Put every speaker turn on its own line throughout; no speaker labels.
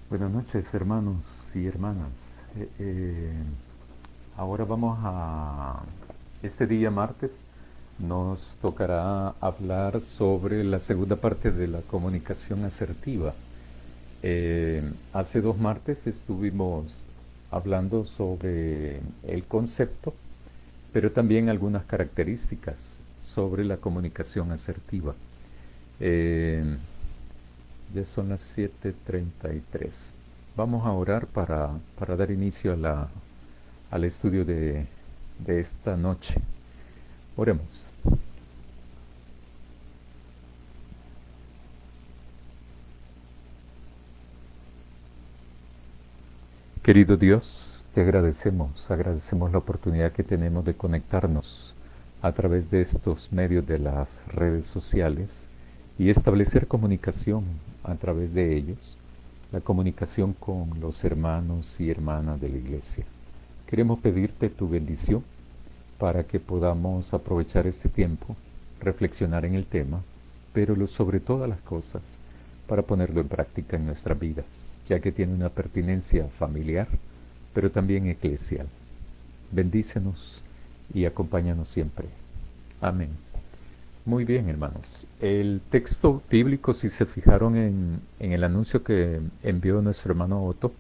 Buenas noches, hermanos y hermanas. Eh, eh, Ahora vamos a... Este día martes nos tocará hablar sobre la segunda parte de la comunicación asertiva. Hace 2 martes estuvimos hablando sobre el concepto, pero también algunas características sobre la comunicación asertiva. Eh, Ya son las 7:33. Vamos a orar para dar inicio al estudio de esta noche. Oremos. Querido Dios, te agradecemos la oportunidad que tenemos de conectarnos a través de estos medios de las redes sociales y establecer comunicación a través de ellos, la comunicación con los hermanos y hermanas de la iglesia. Queremos pedirte tu bendición para que podamos aprovechar este tiempo, reflexionar en el tema, pero sobre todas las cosas, para ponerlo en práctica en nuestras vidas, ya que tiene una pertinencia familiar, pero también eclesial. Bendícenos y acompáñanos siempre. Amén. Muy bien, hermanos. El texto bíblico, si se fijaron en el anuncio que envió nuestro hermano Otto,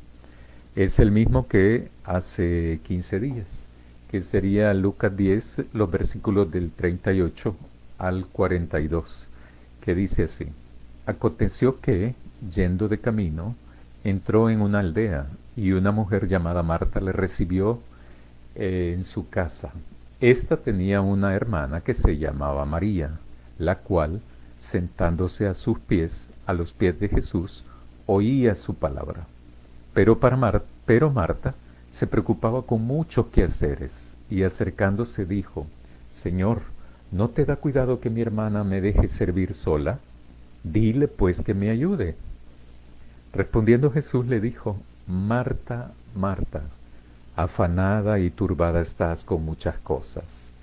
es el mismo que hace 15 días, que sería Lucas 10, los versículos del 38 al 42, que dice así: Aconteció que, yendo de camino, entró en una aldea y una mujer llamada Marta le recibió en su casa. Esta tenía una hermana que se llamaba María, la cual, sentándose a los pies de Jesús, oía su palabra. Pero Marta se preocupaba con muchos quehaceres y acercándose dijo: Señor, ¿no te da cuidado que mi hermana me deje servir sola? Dile pues que me ayude. Respondiendo Jesús le dijo: Marta, Marta, afanada y turbada estás con muchas cosas,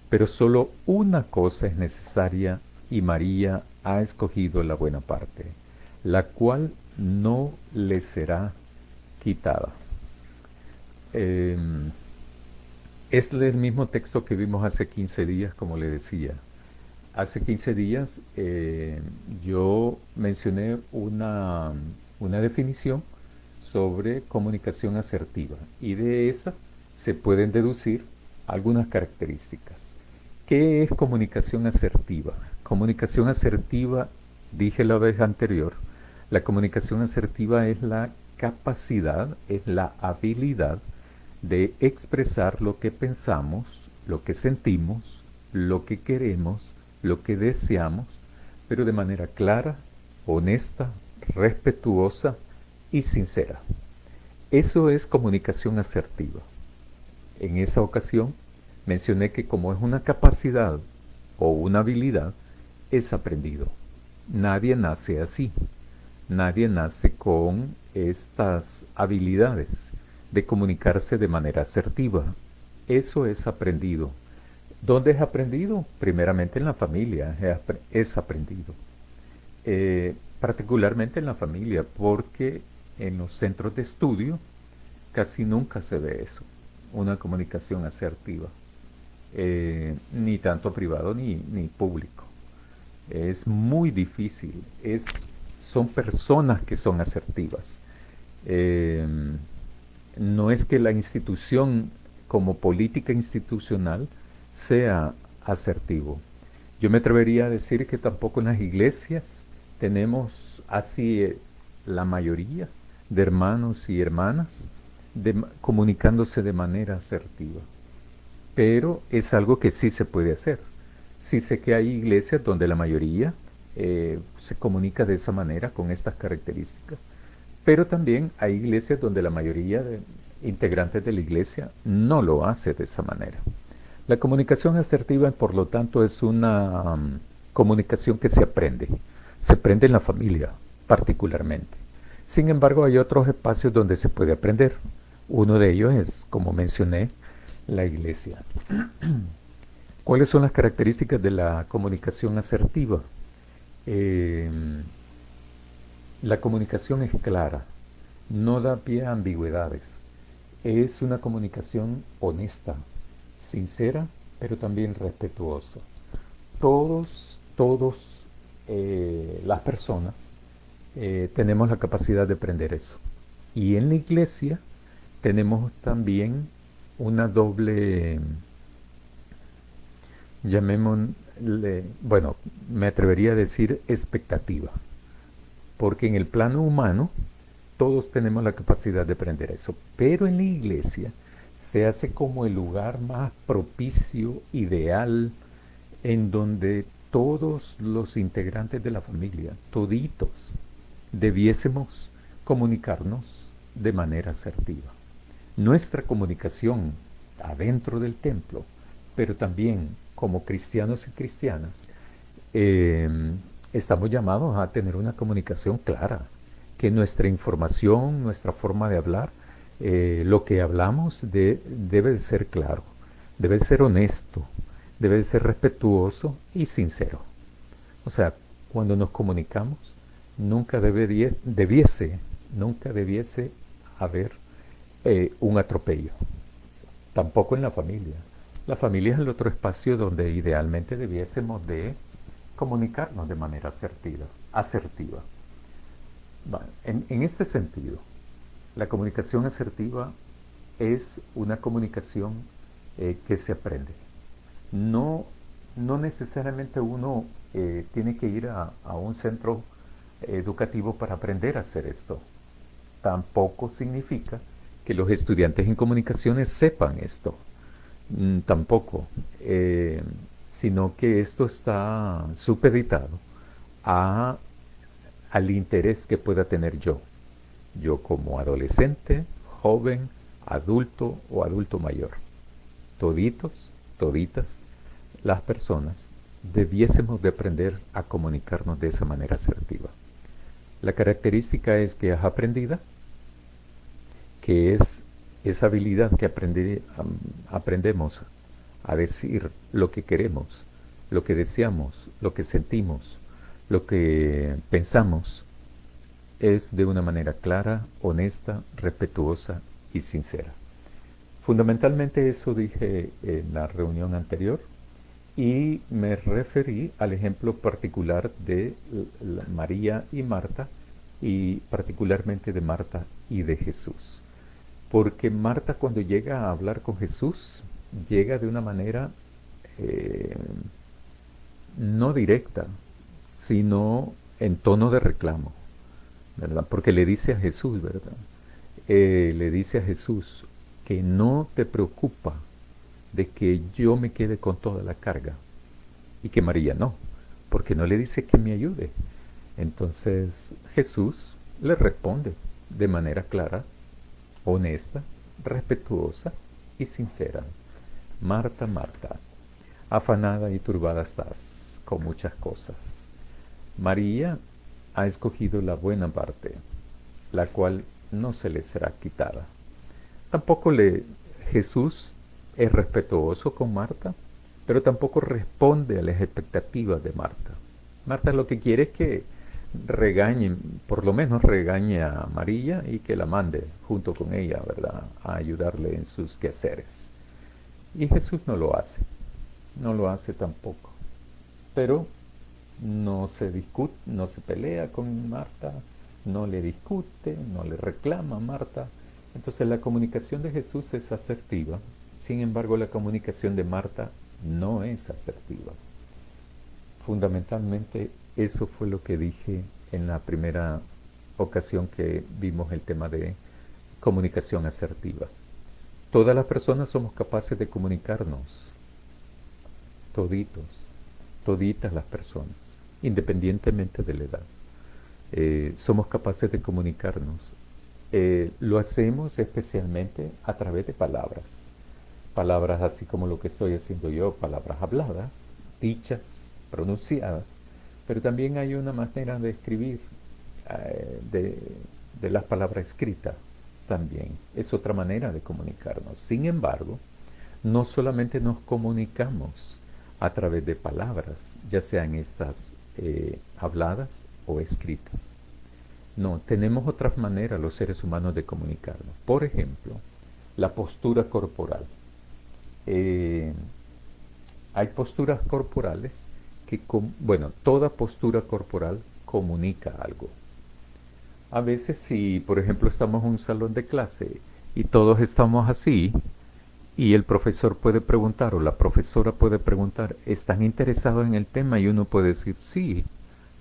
pero solo una cosa es necesaria y María ha escogido la buena parte, la cual no le será quitada. Eh, es el mismo texto que vimos hace 15 días, como le decía. Hace 15 días yo mencioné una definición sobre comunicación asertiva y de esa se pueden deducir algunas características. ¿Qué es comunicación asertiva? Comunicación asertiva, dije la vez anterior, la comunicación asertiva es la capacidad, es la habilidad de expresar lo que pensamos, lo que sentimos, lo que queremos, lo que deseamos, pero de manera clara, honesta, respetuosa y sincera. Eso es comunicación asertiva. En esa ocasión mencioné que como es una capacidad o una habilidad, es aprendido. Nadie nace así. Nadie nace con estas habilidades de comunicarse de manera asertiva. Eso es aprendido. ¿Dónde es aprendido? Primeramente en la familia es aprendido. Particularmente en la familia, porque en los centros de estudio casi nunca se ve eso, una comunicación asertiva, ni tanto privado ni público. Es muy difícil, son personas que son asertivas. Eh, no es que la institución como política institucional sea asertivo. Yo me atrevería a decir que tampoco en las iglesias tenemos así la mayoría de hermanos y hermanas comunicándose de manera asertiva. Pero es algo que sí se puede hacer. Sí sé que hay iglesias donde la mayoría se comunica de esa manera, con estas características. Pero también hay iglesias donde la mayoría de integrantes de la iglesia no lo hace de esa manera. La comunicación asertiva, por lo tanto, es una comunicación que se aprende en la familia particularmente. Sin embargo, hay otros espacios donde se puede aprender. Uno de ellos es, como mencioné, la iglesia. ¿Cuáles son las características de la comunicación asertiva? Eh, la comunicación es clara, no da pie a ambigüedades. Es una comunicación honesta, sincera, pero también respetuosa. Todos, las personas tenemos la capacidad de aprender eso. Y en la iglesia tenemos también una doble, llamémosle, bueno, me atrevería a decir expectativa, porque en el plano humano todos tenemos la capacidad de aprender eso, pero en la iglesia se hace como el lugar más propicio, ideal, en donde todos los integrantes de la familia, toditos, debiésemos comunicarnos de manera asertiva. Nuestra comunicación adentro del templo, pero también como cristianos y cristianas, eh, estamos llamados a tener una comunicación clara, que nuestra información, nuestra forma de hablar, lo que hablamos debe de ser claro, debe de ser honesto, debe de ser respetuoso y sincero. O sea, cuando nos comunicamos, nunca debiese haber un atropello. Tampoco en la familia. La familia es el otro espacio donde idealmente debiésemos de comunicarnos de manera asertiva. En este sentido, la comunicación asertiva es una comunicación que se aprende. No, no necesariamente uno tiene que ir a un centro educativo para aprender a hacer esto. Tampoco significa que los estudiantes en comunicaciones sepan esto. Tampoco. Sino que esto está supeditado a, al interés que pueda tener yo. Yo como adolescente, joven, adulto o adulto mayor. Toditos, toditas, las personas debiésemos de aprender a comunicarnos de esa manera asertiva. La característica es que es aprendida, que es esa habilidad que aprendemos a decir lo que queremos, lo que deseamos, lo que sentimos, lo que pensamos, es de una manera clara, honesta, respetuosa y sincera. Fundamentalmente eso dije en la reunión anterior y me referí al ejemplo particular de María y Marta y particularmente de Marta y de Jesús. Porque Marta cuando llega a hablar con Jesús, llega de una manera eh, no directa, sino en tono de reclamo, ¿verdad? Porque le dice a Jesús, ¿verdad? Le dice a Jesús que no te preocupa de que yo me quede con toda la carga y que María no, porque no le dice que me ayude. Entonces Jesús le responde de manera clara, honesta, respetuosa y sincera. Marta, Marta, afanada y turbada estás con muchas cosas. María ha escogido la buena parte, la cual no se le será quitada. Tampoco Jesús es respetuoso con Marta, pero tampoco responde a las expectativas de Marta. Marta lo que quiere es que regañe, por lo menos regañe a María y que la mande junto con ella, ¿verdad?, a ayudarle en sus quehaceres. Y Jesús no lo hace, no lo hace tampoco. Pero no se discute, no se pelea con Marta, no le discute, no le reclama a Marta. Entonces la comunicación de Jesús es asertiva, sin embargo la comunicación de Marta no es asertiva. Fundamentalmente eso fue lo que dije en la primera ocasión que vimos el tema de comunicación asertiva. Todas las personas somos capaces de comunicarnos, toditos, toditas las personas, independientemente de la edad. Somos capaces de comunicarnos. Lo hacemos especialmente a través de palabras. Palabras así como lo que estoy haciendo yo, palabras habladas, dichas, pronunciadas, pero también hay una manera de escribir, de las palabras escritas también. Es otra manera de comunicarnos. Sin embargo, no solamente nos comunicamos a través de palabras, ya sean estas habladas o escritas. No, tenemos otras maneras los seres humanos de comunicarnos. Por ejemplo, la postura corporal. Eh, Hay posturas corporales que, bueno, toda postura corporal comunica algo. A veces si, por ejemplo, estamos en un salón de clase y todos estamos así, y el profesor puede preguntar o la profesora puede preguntar, ¿están interesados en el tema? Y uno puede decir, sí,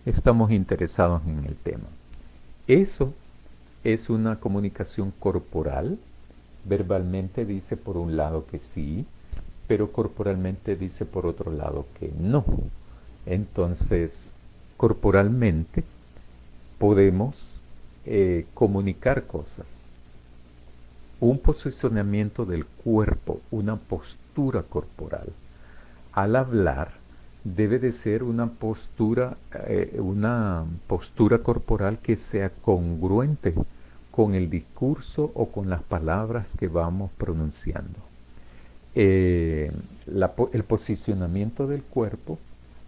estamos interesados en el tema. Eso es una comunicación corporal. Verbalmente dice por un lado que sí, pero corporalmente dice por otro lado que no. Entonces, corporalmente podemos comunicar cosas. Un posicionamiento del cuerpo, una postura corporal. Al hablar debe de ser una postura corporal que sea congruente con el discurso o con las palabras que vamos pronunciando. El posicionamiento del cuerpo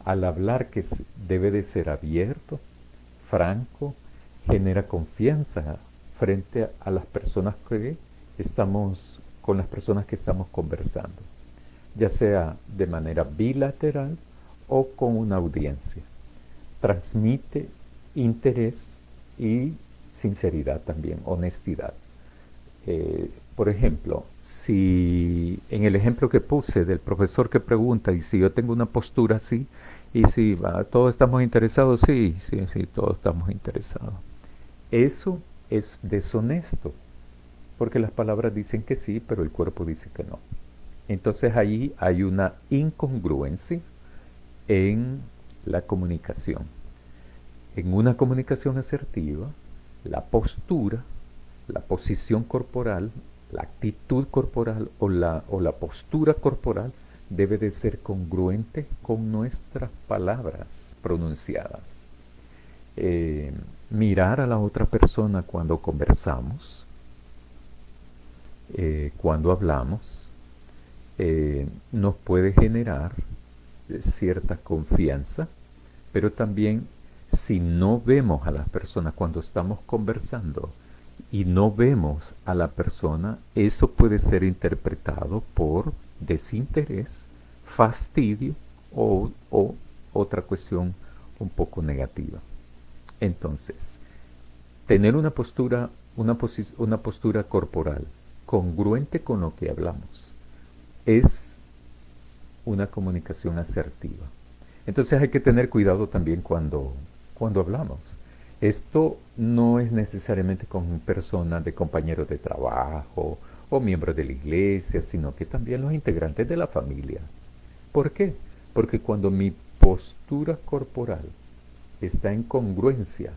al hablar que debe de ser abierto, franco, genera confianza frente a las personas que estamos, con las personas que estamos conversando, ya sea de manera bilateral o con una audiencia. Transmite interés y sinceridad también, honestidad. Por ejemplo, si en el ejemplo que puse del profesor que pregunta, y si yo tengo una postura así, y si todos estamos interesados, sí, sí, sí, todos estamos interesados. Eso es deshonesto, porque las palabras dicen que sí, pero el cuerpo dice que no. Entonces ahí hay una incongruencia en la comunicación. En una comunicación asertiva, la postura, la posición corporal, la actitud corporal o la postura corporal debe de ser congruente con nuestras palabras pronunciadas. Mirar a la otra persona cuando conversamos, cuando hablamos, nos puede generar cierta confianza, pero también si no vemos a las personas cuando estamos conversando y no vemos a la persona, eso puede ser interpretado por desinterés, fastidio o otra cuestión un poco negativa. Entonces, tener una postura corporal congruente con lo que hablamos es una comunicación asertiva. Entonces hay que tener cuidado también cuando hablamos. Esto no es necesariamente con personas de compañeros de trabajo o miembros de la iglesia, sino que también los integrantes de la familia. ¿Por qué? Porque cuando mi postura corporal está en congruencia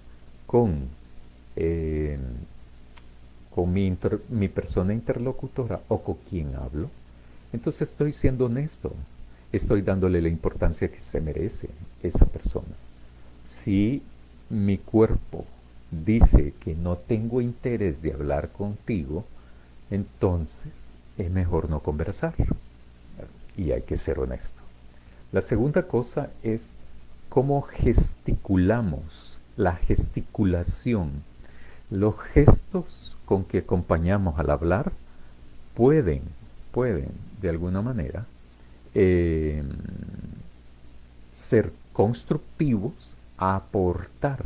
con, eh, con mi persona interlocutora o con quien hablo, entonces estoy siendo honesto, estoy dándole la importancia que se merece esa persona. Si mi cuerpo dice que no tengo interés de hablar contigo, entonces es mejor no conversar. Y hay que ser honesto. La segunda cosa es cómo gesticulamos, la gesticulación. Los gestos con que acompañamos al hablar pueden de alguna manera ser constructivos, aportar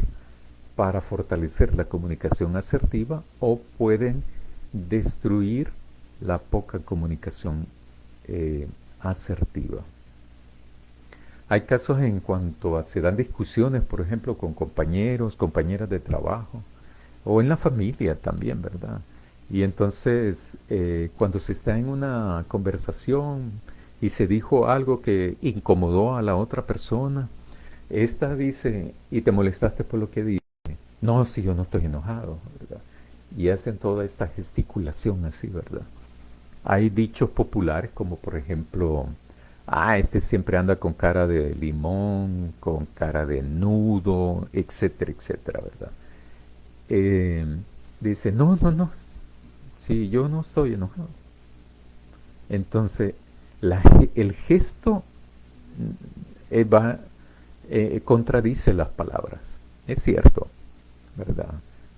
para fortalecer la comunicación asertiva, o pueden destruir la poca comunicación asertiva. Hay casos en cuanto se dan discusiones, por ejemplo, con compañeros, compañeras de trabajo, o en la familia también, ¿verdad? Y entonces, cuando se está en una conversación y se dijo algo que incomodó a la otra persona, esta dice, ¿y te molestaste por lo que dije? No, si yo no estoy enojado, ¿verdad? Y hacen toda esta gesticulación así, ¿verdad? Hay dichos populares como, por ejemplo, este siempre anda con cara de limón, con cara de nudo, etcétera, etcétera, ¿verdad? Eh, Dice, no, no, no, si yo no estoy enojado. Entonces, el gesto contradice las palabras. Es cierto, ¿verdad?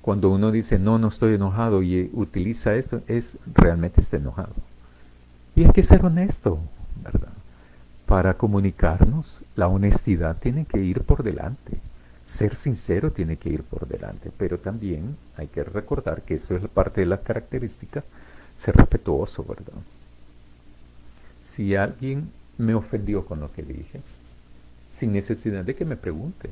Cuando uno dice, no, no estoy enojado y utiliza esto, es realmente está enojado. Y hay que ser honesto, ¿verdad? Para comunicarnos, la honestidad tiene que ir por delante. Ser sincero tiene que ir por delante, pero también hay que recordar que eso es parte de la característica, ser respetuoso, ¿verdad? Si alguien me ofendió con lo que dije, sin necesidad de que me pregunte,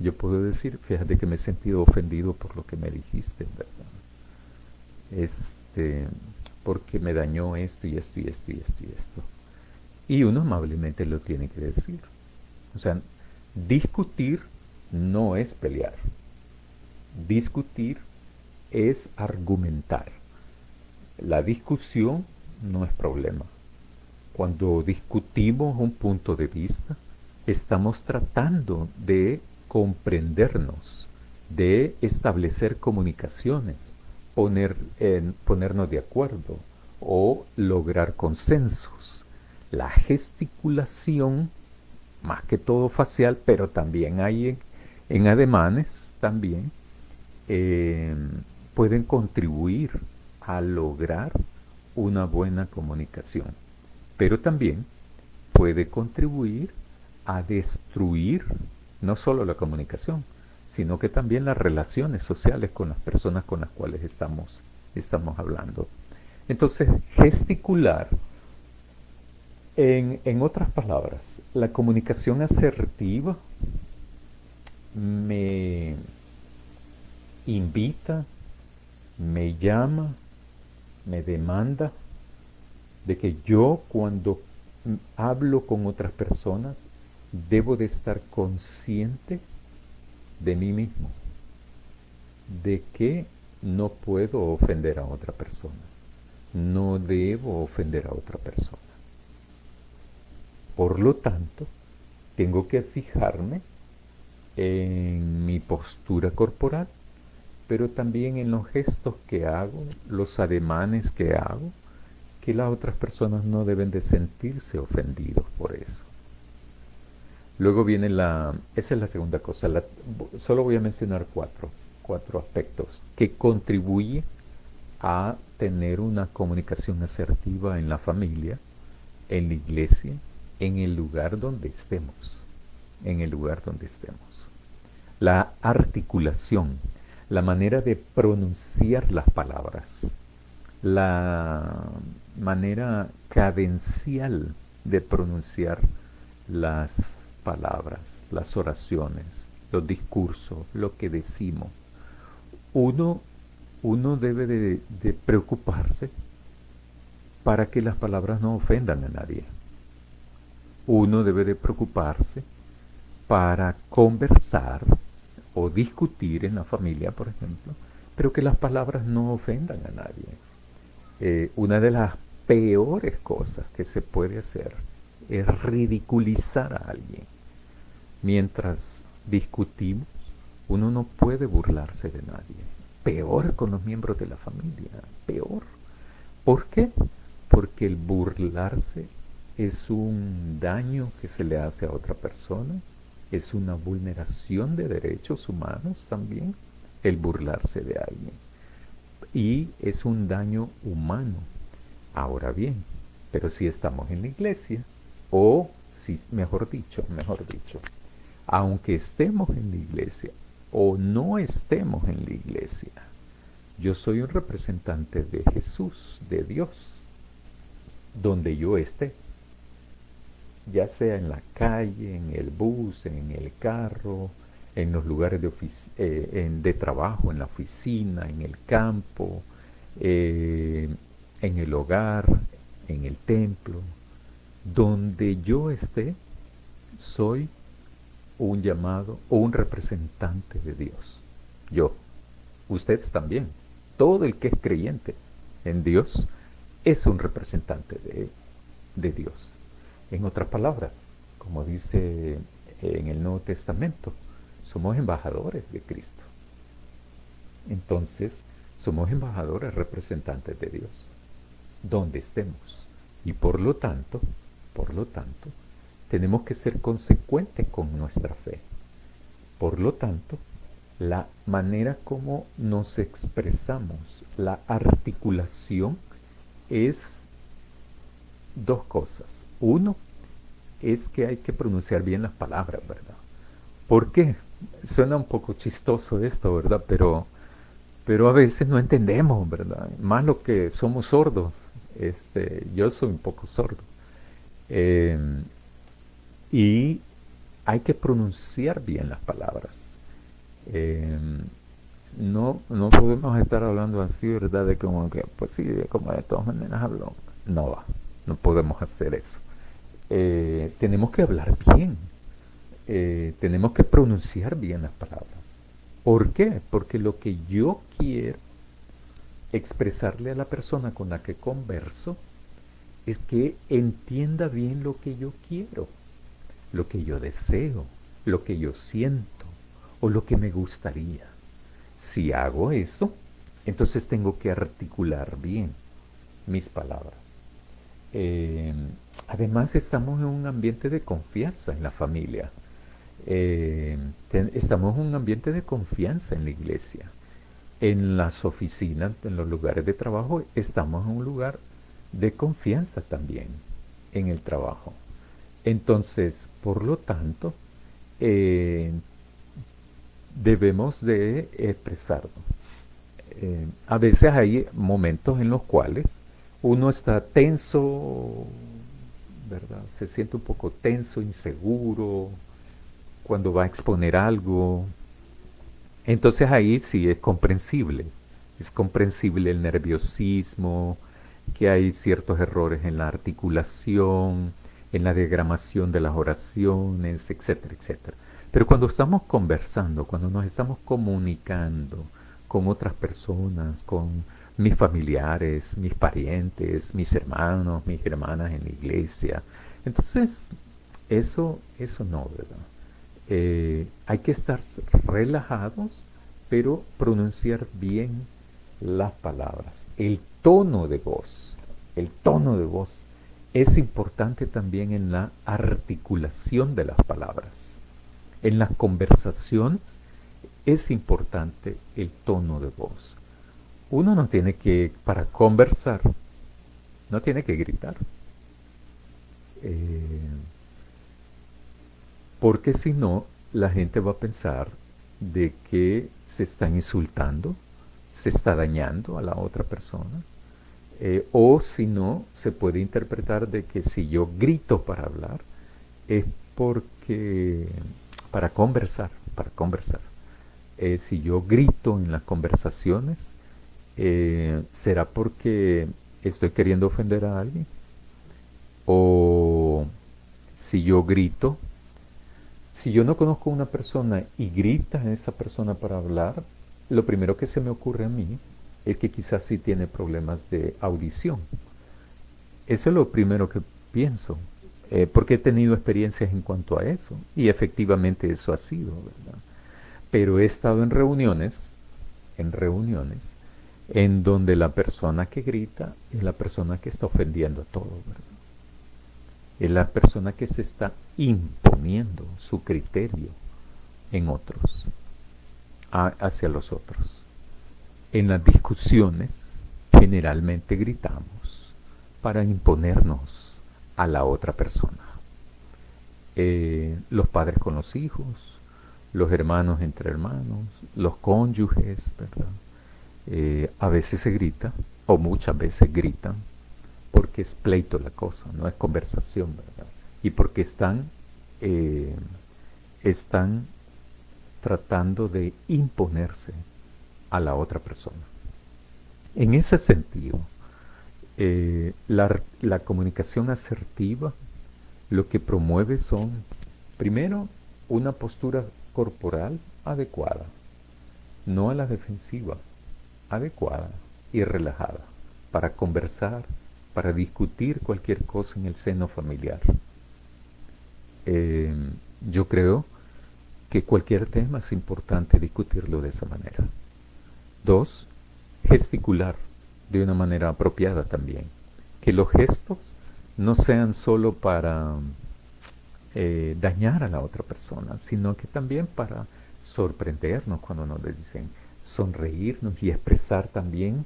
yo puedo decir, fíjate que me he sentido ofendido por lo que me dijiste, ¿verdad? Este, porque me dañó esto y esto y esto y esto y esto. Y uno amablemente lo tiene que decir. O sea, discutir no es pelear. Discutir es argumentar. La discusión no es problema. Cuando discutimos un punto de vista, estamos tratando de comprendernos, de establecer comunicaciones, ponernos de acuerdo o lograr consensos. La gesticulación, más que todo facial, pero también hay en ademanes, también eh, pueden contribuir a lograr una buena comunicación, pero también puede contribuir a destruir no solo la comunicación, sino que también las relaciones sociales con las personas con las cuales estamos hablando. Entonces, gesticular, en otras palabras, la comunicación asertiva me invita, me llama, me demanda de que yo cuando hablo con otras personas debo de estar consciente de mí mismo, de que no puedo ofender a otra persona, no debo ofender a otra persona. Por lo tanto, tengo que fijarme en mi postura corporal, pero también en los gestos que hago, los ademanes que hago, que las otras personas no deben de sentirse ofendidos por eso. Luego viene esa es la segunda cosa, solo voy a mencionar cuatro aspectos que contribuyen a tener una comunicación asertiva en la familia, en la iglesia, en el lugar donde estemos, en el lugar donde estemos. La articulación, la manera de pronunciar las palabras, la manera cadencial de pronunciar las palabras, las oraciones, los discursos, lo que decimos. Uno debe de preocuparse para que las palabras no ofendan a nadie. Uno debe de preocuparse para conversar o discutir en la familia, por ejemplo, pero que las palabras no ofendan a nadie. Una de las peores cosas que se puede hacer es ridiculizar a alguien. Mientras discutimos, uno no puede burlarse de nadie. Peor con los miembros de la familia, peor. ¿Por qué? Porque el burlarse es un daño que se le hace a otra persona, es una vulneración de derechos humanos también, el burlarse de alguien. Y es un daño humano. Ahora bien, pero si estamos en la iglesia, o si, mejor dicho, aunque estemos en la iglesia o no estemos en la iglesia, yo soy un representante de Jesús, de Dios, donde yo esté, ya sea en la calle, en el bus, en el carro, en los lugares de trabajo, en la oficina, en el campo, en el hogar, en el templo, donde yo esté, soy un llamado o un representante de Dios. Yo, ustedes también, todo el que es creyente en Dios es un representante de Dios. En otras palabras, como dice en el Nuevo Testamento, somos embajadores de Cristo. Entonces, somos embajadores, representantes de Dios, donde estemos. Y por lo tanto, tenemos que ser consecuentes con nuestra fe. Por lo tanto, La manera como nos expresamos, la articulación es dos cosas. Uno es que hay que pronunciar bien las palabras, ¿verdad? ¿Por qué? Suena un poco chistoso esto, ¿verdad? Pero a veces no entendemos, ¿verdad? Más lo que somos sordos. Yo soy un poco sordo. Eh, y hay que pronunciar bien las palabras. Eh, no podemos estar hablando así, ¿verdad? De como que, pues sí, como de todas maneras hablo. No va, no podemos hacer eso. Tenemos que hablar bien, tenemos que pronunciar bien las palabras. ¿Por qué? Porque lo que yo quiero expresarle a la persona con la que converso es que entienda bien lo que yo quiero, lo que yo deseo, lo que yo siento o lo que me gustaría. Si hago eso, entonces tengo que articular bien mis palabras. Eh, Además, estamos en un ambiente de confianza en la familia. Estamos en un ambiente de confianza en la iglesia. En las oficinas, en los lugares de trabajo, estamos en un lugar de confianza también en el trabajo. Entonces, por lo tanto, eh, debemos de expresarnos. A veces hay momentos en los cuales uno está tenso, ¿verdad? Se siente un poco tenso, inseguro, cuando va a exponer algo. Entonces ahí sí es comprensible el nerviosismo, que hay ciertos errores en la articulación, en la diagramación de las oraciones, etcétera, etcétera. Pero cuando estamos conversando, cuando nos estamos comunicando con otras personas, con mis familiares, mis parientes, mis hermanos, mis hermanas en la iglesia, entonces eso no, ¿verdad? Hay que estar relajados, pero pronunciar bien las palabras. El tono de voz es importante también en la articulación de las palabras. En las conversaciones es importante el tono de voz. Uno no tiene que, para conversar, no tiene que gritar. Eh, Porque si no, la gente va a pensar de que se están insultando, se está dañando a la otra persona. O si no, se puede interpretar de que si yo grito para hablar, es porque, para conversar. Si yo grito en las conversaciones, ¿será porque estoy queriendo ofender a alguien? O si yo grito, si yo no conozco a una persona y grita a esa persona para hablar, lo primero que se me ocurre a mí es que quizás sí tiene problemas de audición. Eso es lo primero que pienso, porque he tenido experiencias en cuanto a eso y efectivamente eso ha sido, ¿verdad? Pero he estado en reuniones, en donde la persona que grita es la persona que está ofendiendo a todos, ¿verdad? Es la persona que se está imponiendo su criterio en otros, hacia los otros. En las discusiones generalmente gritamos para imponernos a la otra persona. Los padres con los hijos, los hermanos entre hermanos, los cónyuges, ¿verdad? A veces se grita, o muchas veces gritan, porque es pleito la cosa, no es conversación, ¿verdad? Y porque están tratando de imponerse a la otra persona. En ese sentido, la comunicación asertiva lo que promueve son, primero, una postura corporal adecuada, no a la defensiva, adecuada y relajada, para conversar, para discutir cualquier cosa en el seno familiar. Yo creo que cualquier tema es importante discutirlo de esa manera. Dos, gesticular de una manera apropiada también. Que los gestos no sean solo para dañar a la otra persona, sino que también para sorprendernos cuando nos dicen, sonreírnos y expresar también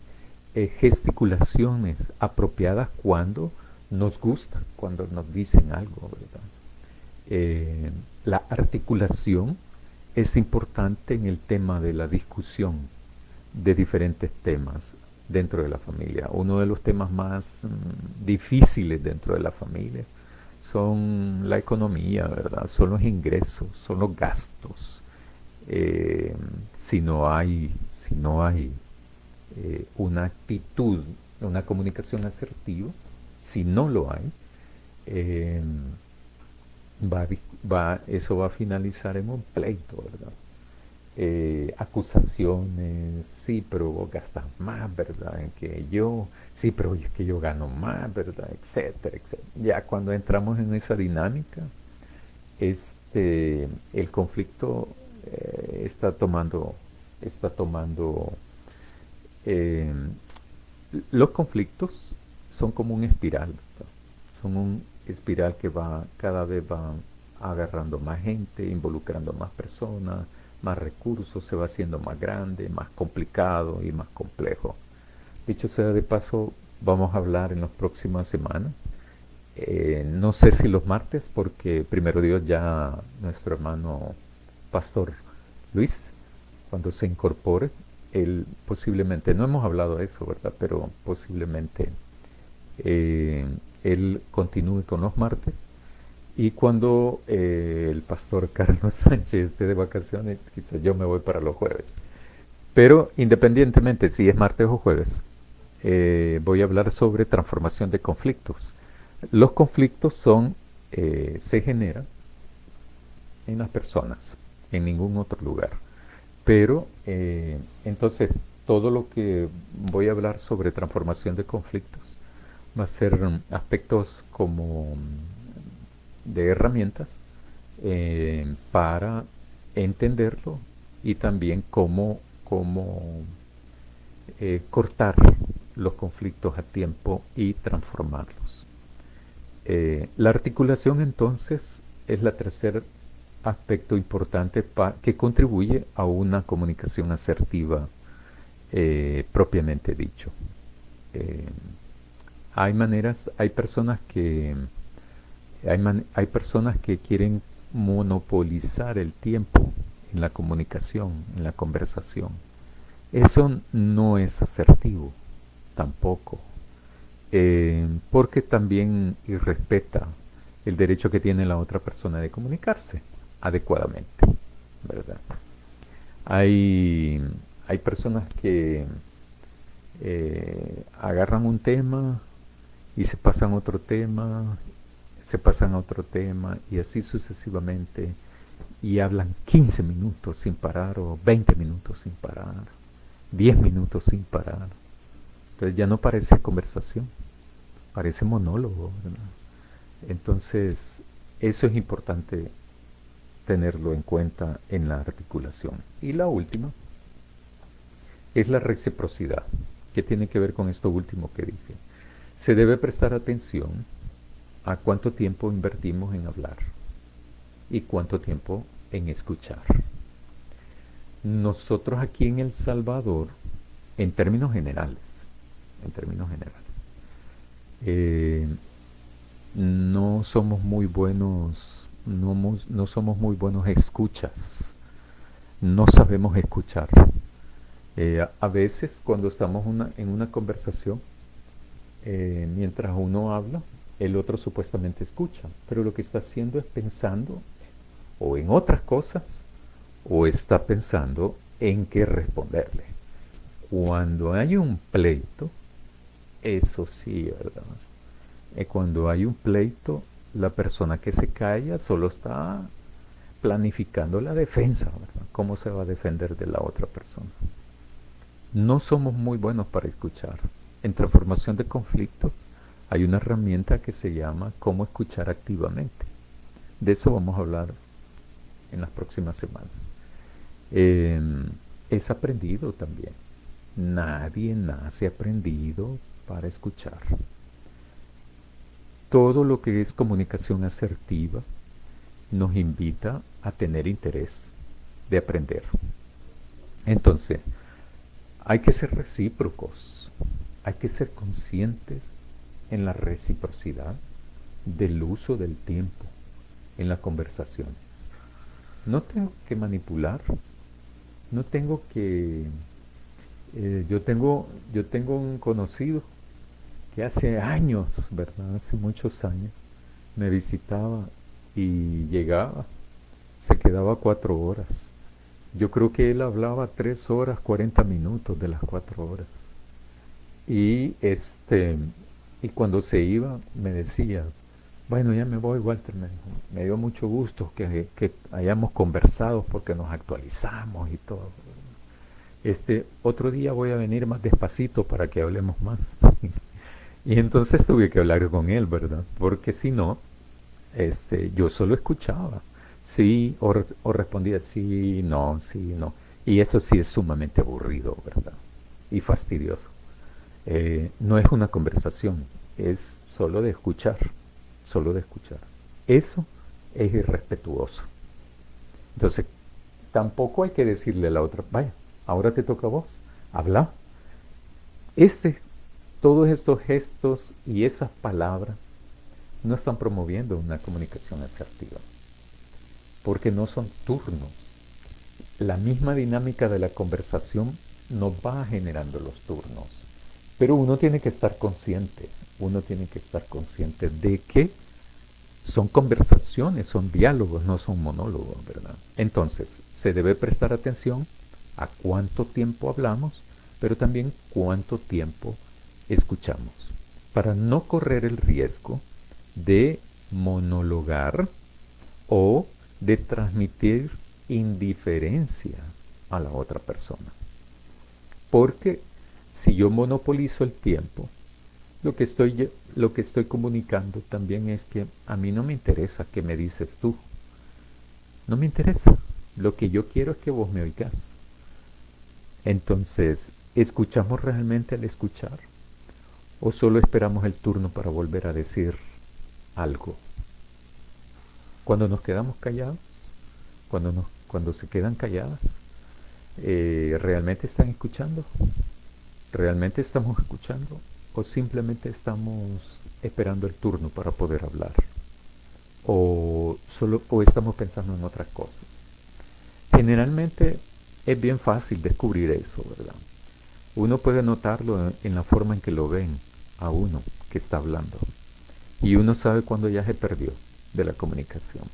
gesticulaciones apropiadas cuando nos gusta, cuando nos dicen algo, ¿verdad? La articulación es importante en el tema de la discusión de diferentes temas dentro de la familia. Uno de los temas más difíciles dentro de la familia son la economía, ¿verdad? Son los ingresos, son los gastos. Si no hay una actitud, una comunicación asertiva, si no lo hay, eh, eso va a finalizar en un pleito, ¿verdad? Acusaciones, sí, pero vos gastas más, ¿verdad? En que yo, sí, pero es que yo gano más, ¿verdad? Etcétera, etcétera. Ya cuando entramos en esa dinámica, el conflicto está tomando, eh, los conflictos son como un espiral, ¿verdad? Son un espiral que cada vez va agarrando más gente, involucrando más personas, más recursos, se va haciendo más grande, más complicado y más complejo. Dicho sea de paso, vamos a hablar en las próximas semanas. No sé si los martes, porque primero Dios ya nuestro hermano pastor Luis, cuando se incorpore, él posiblemente, no hemos hablado de eso, ¿verdad? Pero posiblemente eh, él continúe con los martes. Y cuando el pastor Carlos Sánchez esté de vacaciones, quizás yo me voy para los jueves. Pero independientemente si es martes o jueves, voy a hablar sobre transformación de conflictos. Los conflictos se generan en las personas, en ningún otro lugar. Pero entonces todo lo que voy a hablar sobre transformación de conflictos va a ser aspectos como de herramientas para entenderlo y también cómo cortar los conflictos a tiempo y transformarlos. La articulación entonces es la tercer aspecto importante que contribuye a una comunicación asertiva propiamente dicho. Eh, hay hay personas que quieren monopolizar el tiempo en la comunicación, en la conversación. Eso no es asertivo tampoco, porque también irrespeta el derecho que tiene la otra persona de comunicarse adecuadamente, ¿verdad? Hay, hay personas que agarran un tema y se pasan a otro tema, se pasan a otro tema y así sucesivamente y hablan 15 minutos sin parar o 20 minutos sin parar, 10 minutos sin parar. Entonces ya no parece conversación, parece monólogo, ¿verdad? Entonces eso es importante tenerlo en cuenta en la articulación. Y la última es la reciprocidad, que tiene que ver con esto último que dije. Se debe prestar atención a cuánto tiempo invertimos en hablar y cuánto tiempo en escuchar. Nosotros aquí en El Salvador, en términos generales, en términos generales, no somos muy buenos, no somos muy buenos escuchas, no sabemos escuchar. A veces cuando estamos en una conversación, mientras uno habla, el otro supuestamente escucha, pero lo que está haciendo es pensando o en otras cosas o está pensando en qué responderle. Cuando hay un pleito, eso sí, ¿verdad? Cuando hay un pleito, la persona que se calla solo está planificando la defensa, ¿verdad? ¿Cómo se va a defender de la otra persona? No somos muy buenos para escuchar. En transformación de conflicto hay una herramienta que se llama cómo escuchar activamente. De eso vamos a hablar en las próximas semanas. Es aprendido también. Nadie nace aprendido para escuchar. Todo lo que es comunicación asertiva nos invita a tener interés, de aprender. Entonces, hay que ser recíprocos, hay que ser conscientes en la reciprocidad del uso del tiempo en las conversaciones. No tengo que manipular, no tengo que... yo tengo un conocido que hace años, ¿verdad? Hace muchos años, me visitaba y llegaba, se quedaba 4 horas. Yo creo que él hablaba 3 horas, 40 minutos de las 4 horas. Y y cuando se iba me decía, bueno, ya me voy, Walter, me dijo, me dio mucho gusto que hayamos conversado porque nos actualizamos y todo. Otro día voy a venir más despacito para que hablemos más. Y entonces tuve que hablar con él, ¿verdad? Porque si no, yo solo escuchaba. Sí, o respondía sí, no, sí, no. Y eso sí es sumamente aburrido, ¿verdad? Y fastidioso. No es una conversación, es solo de escuchar, solo de escuchar. Eso es irrespetuoso. Entonces, tampoco hay que decirle a la otra, vaya, ahora te toca a vos, habla. Este, todos estos gestos y esas palabras no están promoviendo una comunicación asertiva, porque no son turnos. La misma dinámica de la conversación nos va generando los turnos, pero uno tiene que estar consciente de que son conversaciones, son diálogos, no son monólogos, ¿verdad? Entonces, se debe prestar atención a cuánto tiempo hablamos, pero también cuánto tiempo escuchamos, para no correr el riesgo de monologar o de transmitir indiferencia a la otra persona. Porque si yo monopolizo el tiempo, lo que estoy comunicando también es que a mí no me interesa qué me dices tú. No me interesa. Lo que yo quiero es que vos me oigas. Entonces, ¿escuchamos realmente al escuchar? ¿O solo esperamos el turno para volver a decir algo? Cuando nos quedamos callados, cuando se quedan calladas, ¿realmente están escuchando? ¿Realmente estamos escuchando? ¿O simplemente estamos esperando el turno para poder hablar? ¿O estamos pensando en otras cosas? Generalmente es bien fácil descubrir eso, ¿verdad? Uno puede notarlo en la forma en que lo ven a uno que está hablando. Y uno sabe cuando ya se perdió de la comunicación.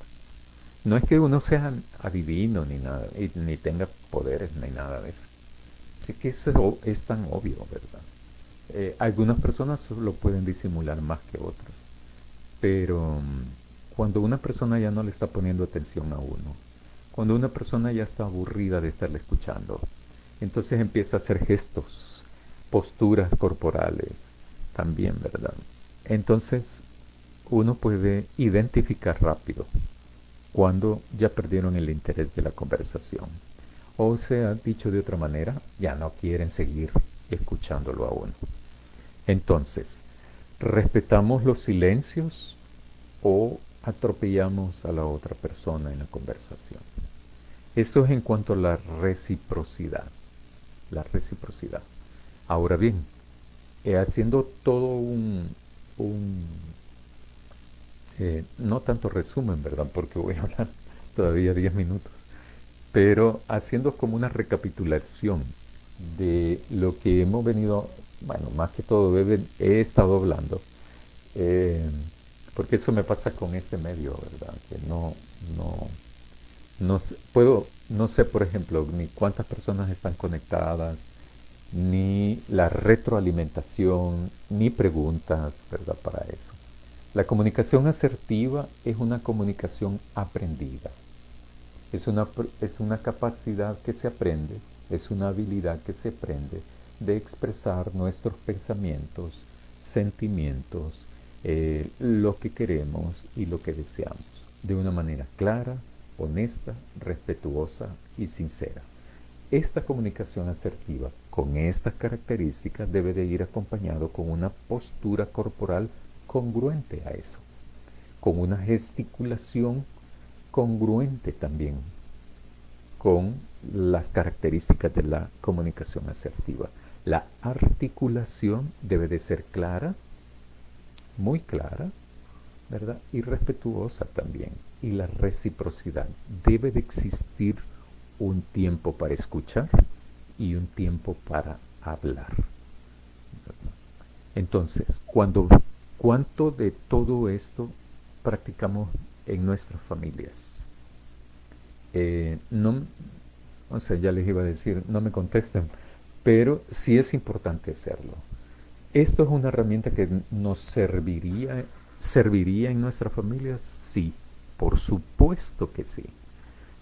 No es que uno sea adivino ni nada, ni tenga poderes ni nada de eso. Sé que eso es tan obvio, ¿verdad? Algunas personas lo pueden disimular más que otras, pero cuando una persona ya no le está poniendo atención a uno, cuando una persona ya está aburrida de estarle escuchando, entonces empieza a hacer gestos, posturas corporales, también, ¿verdad? Entonces uno puede identificar rápido cuando ya perdieron el interés de la conversación. O sea, dicho de otra manera, ya no quieren seguir escuchándolo a uno. Entonces, ¿respetamos los silencios o atropellamos a la otra persona en la conversación? Eso es en cuanto a la reciprocidad. La reciprocidad. Ahora bien, haciendo todo un no tanto resumen, ¿verdad? Porque voy a hablar todavía 10 minutos, pero haciendo como una recapitulación de lo que hemos venido, bueno, más que todo he estado hablando, eh, porque eso me pasa con este medio, ¿verdad? Que no, no sé, por ejemplo, ni cuántas personas están conectadas, ni la retroalimentación, ni preguntas, ¿verdad? Para eso. La comunicación asertiva es una comunicación aprendida. Es una capacidad que se aprende, es una habilidad que se aprende de expresar nuestros pensamientos, sentimientos, lo que queremos y lo que deseamos, de una manera clara, honesta, respetuosa y sincera. Esta comunicación asertiva, con estas características, debe de ir acompañado con una postura corporal congruente a eso, con una gesticulación congruente también con las características de la comunicación asertiva. La articulación debe de ser clara, muy clara, ¿verdad? Y respetuosa también. Y la reciprocidad. Debe de existir un tiempo para escuchar y un tiempo para hablar. Entonces, ¿cuánto de todo esto practicamos en nuestras familias? No, o sea, ya les iba a decir, no me contesten, pero sí es importante hacerlo. ¿Esto es una herramienta que nos serviría en nuestra familia? Sí, por supuesto que sí.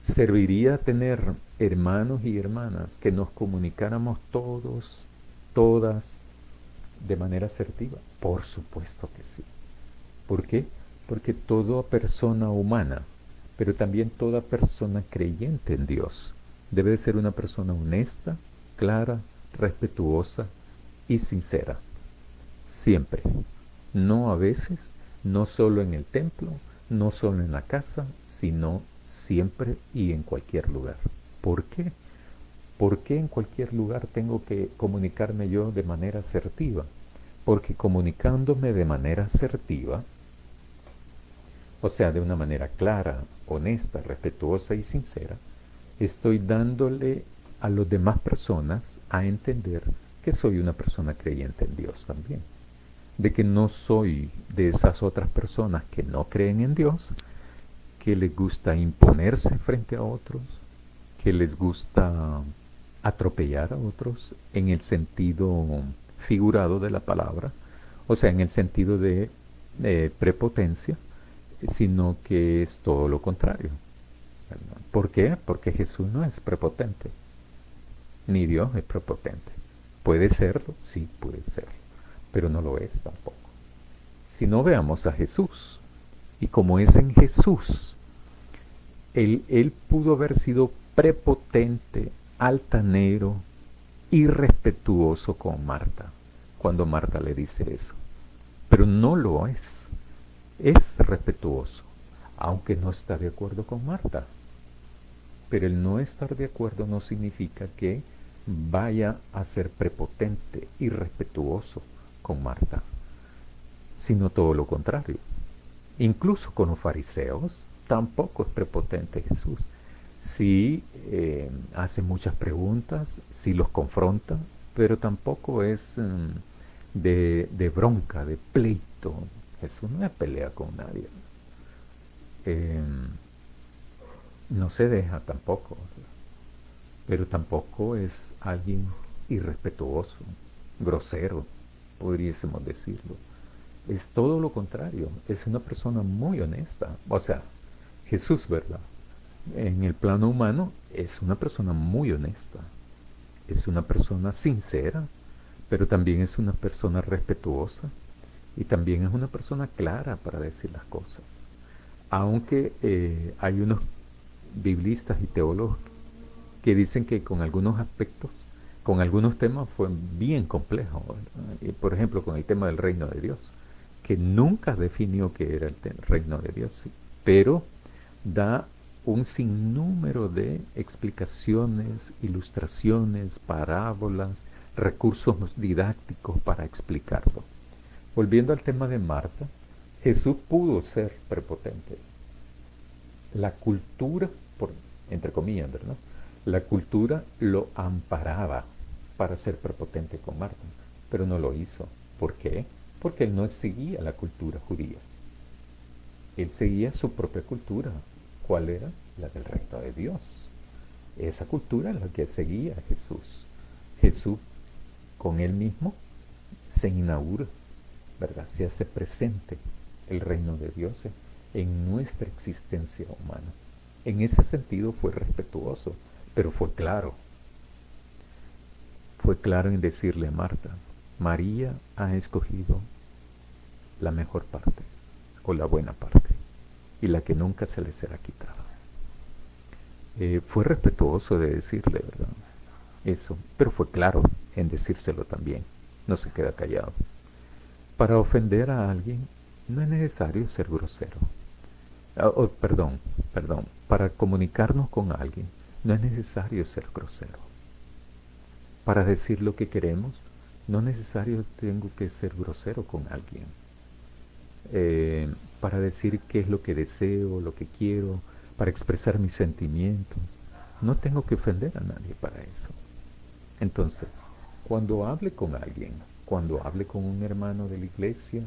¿Serviría tener hermanos y hermanas que nos comunicáramos todos, todas, de manera asertiva? Por supuesto que sí. ¿Por qué? Porque toda persona humana, pero también toda persona creyente en Dios, debe de ser una persona honesta, clara, respetuosa y sincera. Siempre. No a veces, no solo en el templo, no solo en la casa, sino siempre y en cualquier lugar. ¿Por qué? ¿Por qué en cualquier lugar tengo que comunicarme yo de manera asertiva? Porque comunicándome de manera asertiva, o sea, de una manera clara, honesta, respetuosa y sincera, estoy dándole a las demás personas a entender que soy una persona creyente en Dios también. De que no soy de esas otras personas que no creen en Dios, que les gusta imponerse frente a otros, que les gusta atropellar a otros en el sentido figurado de la palabra, o sea, en el sentido de prepotencia, sino que es todo lo contrario. ¿Por qué? Porque Jesús no es prepotente, ni Dios es prepotente. ¿Puede serlo? Sí, puede serlo, pero no lo es tampoco. Si no, veamos a Jesús, y como es en Jesús, él pudo haber sido prepotente, altanero, irrespetuoso con Marta, cuando Marta le dice eso, pero no lo es. Es respetuoso, aunque no está de acuerdo con Marta. Pero el no estar de acuerdo no significa que vaya a ser prepotente, irrespetuoso con Marta, sino todo lo contrario. Incluso con los fariseos tampoco es prepotente Jesús. Sí hace muchas preguntas, sí los confronta, pero tampoco es de bronca, de pleito. Jesús no pelea con nadie. No se deja tampoco, pero tampoco es alguien irrespetuoso, grosero, podríamos decirlo. Es todo lo contrario, es una persona muy honesta. O sea, Jesús, ¿verdad? En el plano humano es una persona muy honesta, es una persona sincera, pero también es una persona respetuosa y también es una persona clara para decir las cosas. Aunque hay unos biblistas y teólogos que dicen que con algunos aspectos, con algunos temas fue bien complejo, ¿verdad? Por ejemplo, con el tema del reino de Dios, que nunca definió qué era el reino de Dios, sí, pero da un sinnúmero de explicaciones, ilustraciones, parábolas, recursos didácticos para explicarlo. Volviendo al tema de Marta, Jesús pudo ser prepotente. La cultura, entre comillas, ¿verdad? La cultura lo amparaba para ser prepotente con Marta, pero no lo hizo. ¿Por qué? Porque él no seguía la cultura judía. Él seguía su propia cultura. ¿Cuál era? La del reino de Dios. Esa cultura es la que seguía Jesús. Jesús con él mismo se inaugura, ¿verdad? Se hace presente el reino de Dios en nuestra existencia humana. En ese sentido fue respetuoso, pero fue claro. Fue claro en decirle a Marta, María ha escogido la mejor parte, o la buena parte, y la que nunca se le será quitada. Fue respetuoso de decirle, ¿verdad? Eso, pero fue claro en decírselo también. No se queda callado. Para ofender a alguien no es necesario ser grosero. Perdón. Para comunicarnos con alguien No es necesario ser grosero. Para decir lo que queremos, no es necesario tengo que ser grosero con alguien. Eh, para decir qué es lo que deseo, lo que quiero, para expresar mis sentimientos, no tengo que ofender a nadie para eso. Entonces, cuando hable con alguien, cuando hable con un hermano de la iglesia,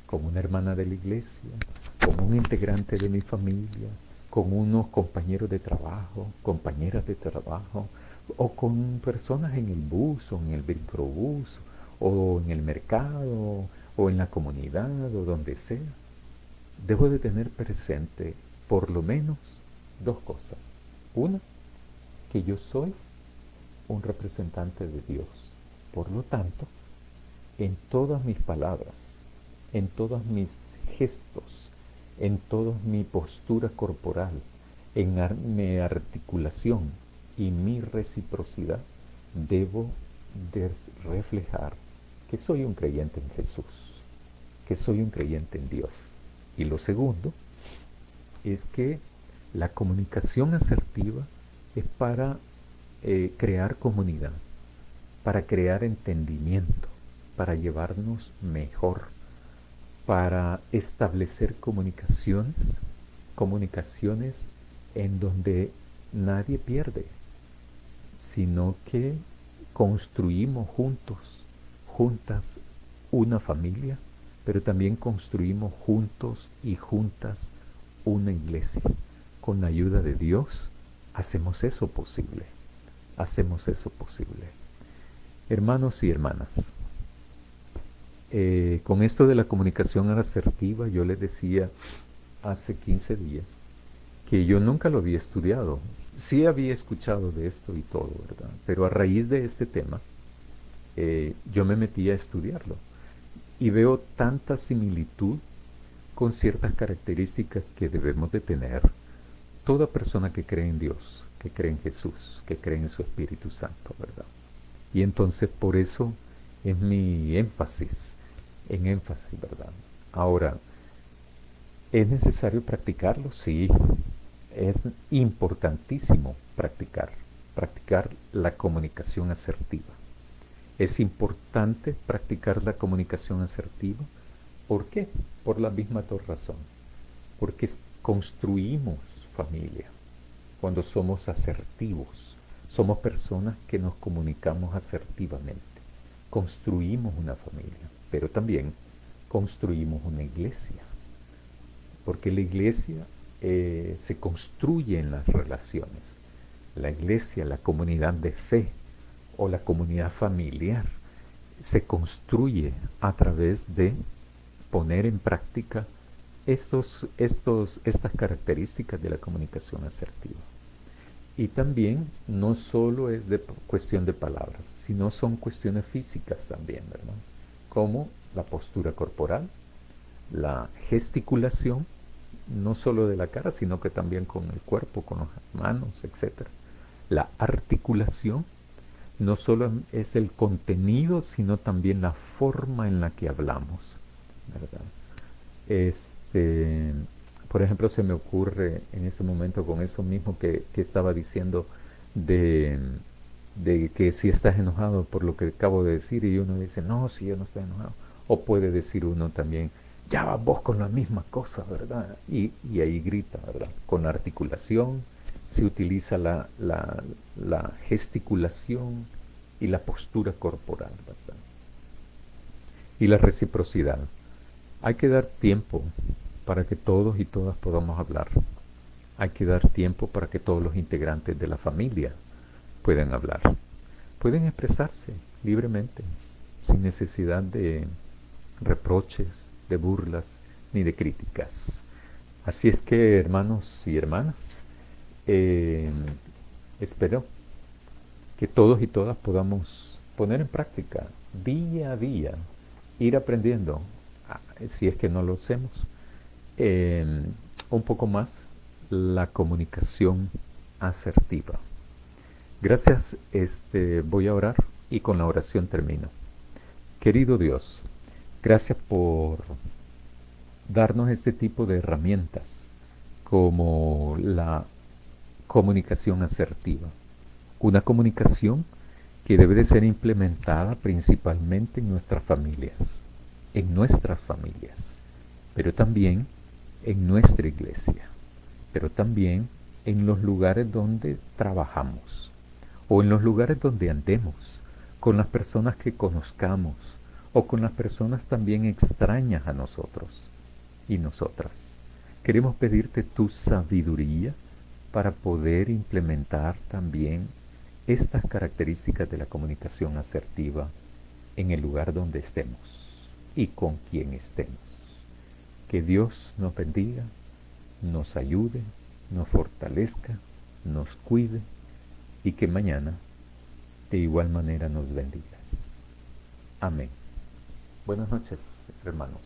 con una hermana de la iglesia, con un integrante de mi familia, con unos compañeros de trabajo, compañeras de trabajo, o con personas en el bus o en el microbús, o en el mercado, o en la comunidad, o donde sea, debo de tener presente por lo menos dos cosas. Una, que yo soy un representante de Dios. Por lo tanto, en todas mis palabras, en todos mis gestos, en toda mi postura corporal, en mi articulación y mi reciprocidad, debo de reflejar que soy un creyente en Jesús, que soy un creyente en Dios. Y lo segundo es que la comunicación asertiva es para crear comunidad, para crear entendimiento, para llevarnos mejor, para establecer comunicaciones en donde nadie pierde, sino que construimos juntos, juntas, una familia, pero también construimos juntos y juntas una iglesia. Con la ayuda de Dios hacemos eso posible. Hacemos eso posible. Hermanos y hermanas, con esto de la comunicación asertiva, yo les decía hace 15 días que yo nunca lo había estudiado. Sí había escuchado de esto y todo, ¿verdad? Pero a raíz de este tema, yo me metí a estudiarlo y veo tanta similitud con ciertas características que debemos de tener toda persona que cree en Dios, que cree en Jesús, que cree en su Espíritu Santo, ¿verdad? Y entonces por eso es mi énfasis, ¿verdad? Ahora, ¿es necesario practicarlo? Sí, es importantísimo practicar la comunicación asertiva. Es importante practicar la comunicación asertiva. ¿Por qué? Por la misma razón. Porque construimos familia cuando somos asertivos. Somos personas que nos comunicamos asertivamente. Construimos una familia, pero también construimos una iglesia. Porque la iglesia se construye en las relaciones. La iglesia, la comunidad de fe o la comunidad familiar se construye a través de poner en práctica estas características de la comunicación asertiva. Y también no solo es de cuestión de palabras, sino son cuestiones físicas también, ¿verdad? Como la postura corporal, la gesticulación, no solo de la cara, sino que también con el cuerpo, con las manos, etc. La articulación no solo es el contenido, sino también la forma en la que hablamos, ¿verdad? Por ejemplo, se me ocurre en este momento con eso mismo que estaba diciendo de, de que si estás enojado por lo que acabo de decir y uno dice, no, si yo no estoy enojado. O puede decir uno también, ya vas vos con la misma cosa, ¿verdad? Y ahí grita, ¿verdad? Con la articulación se utiliza la gesticulación y la postura corporal, ¿verdad? Y la reciprocidad. Hay que dar tiempo para que todos y todas podamos hablar. Hay que dar tiempo para que todos los integrantes de la familia puedan hablar. Pueden expresarse libremente, sin necesidad de reproches, de burlas, ni de críticas. Así es que, hermanos y hermanas, espero que todos y todas podamos poner en práctica día a día, ir aprendiendo, si es que no lo hacemos, un poco más la comunicación asertiva. Gracias, voy a orar y con la oración termino. Querido Dios, gracias por darnos este tipo de herramientas como la comunicación asertiva. Una comunicación que debe de ser implementada principalmente en nuestras familias, pero también en nuestra iglesia, pero también en los lugares donde trabajamos o en los lugares donde andemos, con las personas que conozcamos o con las personas también extrañas a nosotros y nosotras. Queremos pedirte tu sabiduría para poder implementar también estas características de la comunicación asertiva en el lugar donde estemos y con quien estemos. Que Dios nos bendiga, nos ayude, nos fortalezca, nos cuide y que mañana de igual manera nos bendigas. Amén. Buenas noches, hermanos.